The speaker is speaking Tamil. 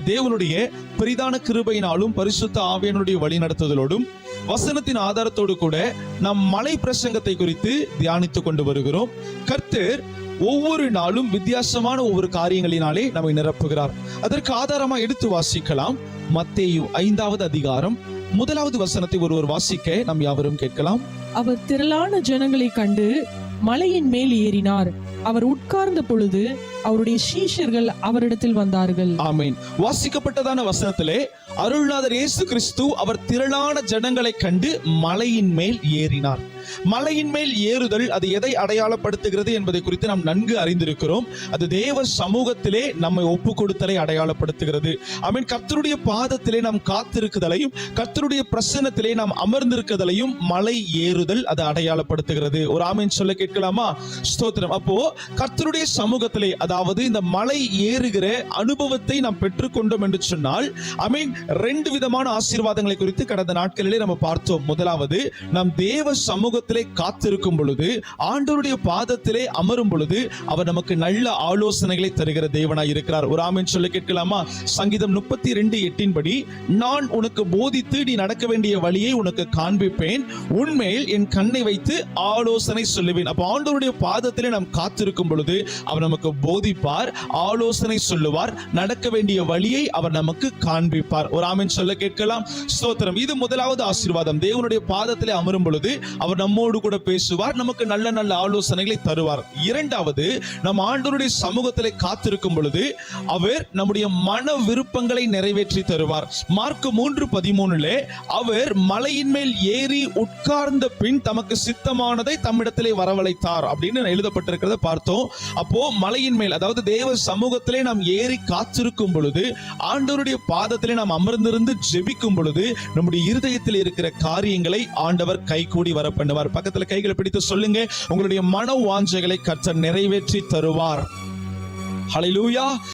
தேவனுடைய பெரிதான கிருபையினாலும் பரிசுத்த ஆவியானுடைய வழி நடத்துதலோடும் வசனத்தின் ஆதாரத்தோடு கூட நாம் மலை பிரசங்கத்தை குறித்து தியானித்துக் கொண்டு வருகிறோம். கர்த்தர் ஒவ்வொரு நாளும் வித்தியாசமான ஒவ்வொரு காரியங்களினாலே நம்மை நிரப்புகிறார். அதற்கு ஆதாரமா எடுத்து வாசிக்கலாம். மத்தேயு 5வது அதிகாரம் 1வது வசனத்தை ஒருவர் வாசிக்க நாம் யாவரும் கேட்கலாம். அவர் திரளான ஜனங்களை கண்டு மலையின் மேல் ஏறினார். அவர் உட்கார்ந்த பொழுது அவருடைய சீஷர்கள் அவரிடத்தில் வந்தார்கள். ஆமீன். வாசிக்கப்பட்டதான வசனத்திலே அருள்நாதர் இயேசு கிறிஸ்து அவர் திரளான ஜனங்களை கண்டு மலையின் மேல் ஏறினார். மலையின் மேல் ஏறுதல் அது எதை அடையாளப்படுத்துகிறது என்பதை குறித்து நாம் நன்கு அறிந்திருக்கிறோம். அது தேவ சமூகத்திலே நம்மை ஒப்பு கொடுத்தலை அடையாளப்படுத்துகிறது. ஆமீன். கர்த்தருடைய பாதத்திலே நாம் காத்திருக்குதலையும் கர்த்தருடைய பிரசன்னத்திலே நாம் அமர்ந்திருக்குதலையும் மலை ஏறுதல் அது அடையாளப்படுத்துகிறது. ஒரு ஆமீன் சொல்ல கேட்கலாமா? ஸ்தோத்திரம். அப்போ கர்த்தருடைய சமூகத்திலே, அதாவது இந்த மலை ஏறுகிற அனுபவத்தை நாம் பெற்றுக்கொண்டோம் என்று சொன்னால், ஆமீன், 2 விதமான ஆசீர்வாதங்களை குறித்து கடந்த நாட்களிலே நம்ம பார்த்தோம். முதலாவது, நாம் தேவ சமூகத்திலே காத்திருக்கும் பொழுது, ஆண்டவருடைய பாதத்திலே அமரும் பொழுது அவர் நமக்கு நல்ல ஆலோசனைகளை தருகிற தேவனாய் இருக்கிறார். ஒரு ஆமீன் சொல்ல கேட்கலாமா? சங்கீதம் 32:8 படி, நான் உனக்கு போதித்து நீ நடக்க வேண்டிய வழியை உனக்கு காண்பிப்பேன், உன்மேல் என் கண்ணை வைத்து ஆலோசனை சொல்லுவேன். அப்ப ஆண்டவருடைய பாதத்திலே நாம் காத்திருக்கும் பொழுது அவர் நமக்கு போதிப்பார், ஆலோசனை சொல்லுவார், நடக்க வேண்டிய வழியை அவர் நமக்கு காண்பிப்பார். ஒரு ஆமீன் சொல்ல கேட்கலாம். ஸ்தோத்திரம். இது முதலாவது ஆசீர்வாதம். தேவனுடைய பாதத்திலே அமரும் பொழுது அவர் நம்மோடு கூட பேசுவார், நமக்கு நல்ல நல்ல ஆலோசனைகளை தருவார். இரண்டாவது, நம் ஆண்டவருடைய சமூகத்திலே காத்திருக்கும் பொழுது அவர் நம்முடைய மன விருப்பங்களை நிறைவேற்றி தருவார். மார்க் 3:13 அவர் மலையின் மேல் ஏறி உட்கார்ந்த பின் தமக்கு சித்தமானதை தம்மிடத்திலே வரவழைத்தார் அப்படின்னு எழுதப்பட்டிருக்கிறத பார்த்தோம். அப்போ மலையின் மேல், அதாவது தேவ சமூகத்திலே நாம் ஏறி காத்திருக்கும் பொழுது, ஆண்டவருடைய பாதத்திலே நாம் அமர்ந்திருந்து ஜெபிக்கும் பொழுது நம்முடைய இருதயத்தில் இருக்கிற காரியங்களை ஆண்டவர் கைகூடி வர பண்ணுவார். பக்கத்துல கைகளை பிடித்து சொல்லுங்க, உங்களுடைய மன வாஞ்சைகளை கர்த்தர் நிறைவேற்றி தருவார். ஹல்லேலூயா.